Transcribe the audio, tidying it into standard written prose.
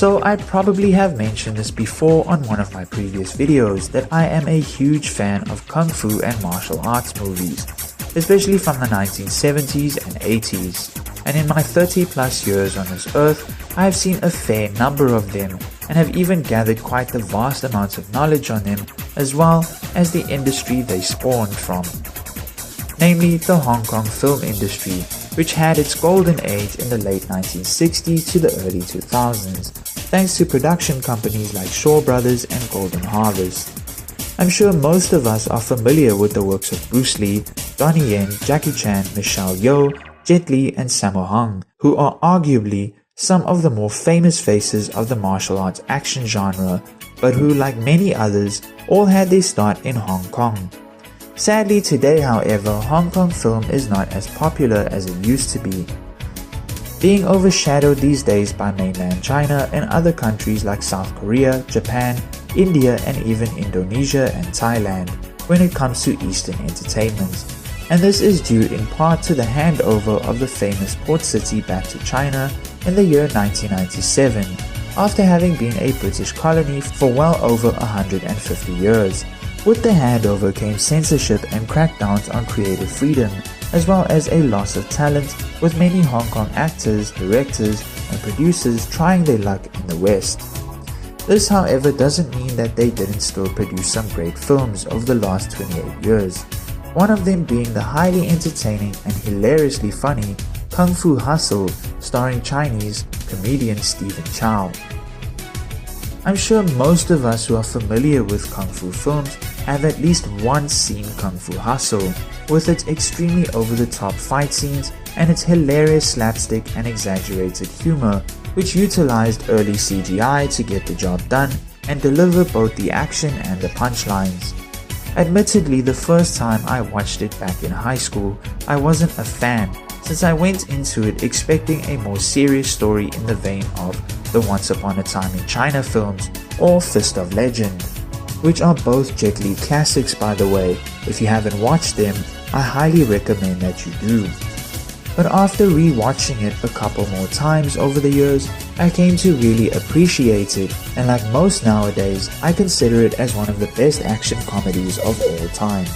So I probably have mentioned this before on one of my previous videos that I am a huge fan of kung fu and martial arts movies, especially from the 1970s and 80s. And in my 30 plus years on this earth, I have seen a fair number of them and have even gathered quite the vast amounts of knowledge on them, as well as the industry they spawned from. Namely the Hong Kong film industry, which had its golden age in the late 1960s to the early 2000s, thanks to production companies like Shaw Brothers and Golden Harvest. I'm sure most of us are familiar with the works of Bruce Lee, Donnie Yen, Jackie Chan, Michelle Yeoh, Jet Li and Sammo Hung, who are arguably some of the more famous faces of the martial arts action genre, but who, like many others, all had their start in Hong Kong. Sadly today, however, Hong Kong film is not as popular as it used to be, being overshadowed these days by mainland China and other countries like South Korea, Japan, India and even Indonesia and Thailand when it comes to Eastern entertainment. And this is due in part to the handover of the famous port city back to China in the year 1997, after having been a British colony for well over 150 years. With the handover came censorship and crackdowns on creative freedom, as well as a loss of talent, with many Hong Kong actors, directors and producers trying their luck in the West. This, however, doesn't mean that they didn't still produce some great films over the last 28 years, one of them being the highly entertaining and hilariously funny Kung Fu Hustle, starring Chinese comedian Stephen Chow. I'm sure most of us who are familiar with Kung Fu films have at least once seen Kung Fu Hustle, with its extremely over-the-top fight scenes and its hilarious slapstick and exaggerated humor, which utilized early CGI to get the job done and deliver both the action and the punchlines. Admittedly, the first time I watched it back in high school, I wasn't a fan, since I went into it expecting a more serious story in the vein of the Once Upon a Time in China films or Fist of Legend, which are both Jet Li classics by the way. If you haven't watched them, I highly recommend that you do. But after re-watching it a couple more times over the years, I came to really appreciate it, and like most nowadays, I consider it as one of the best action comedies of all time.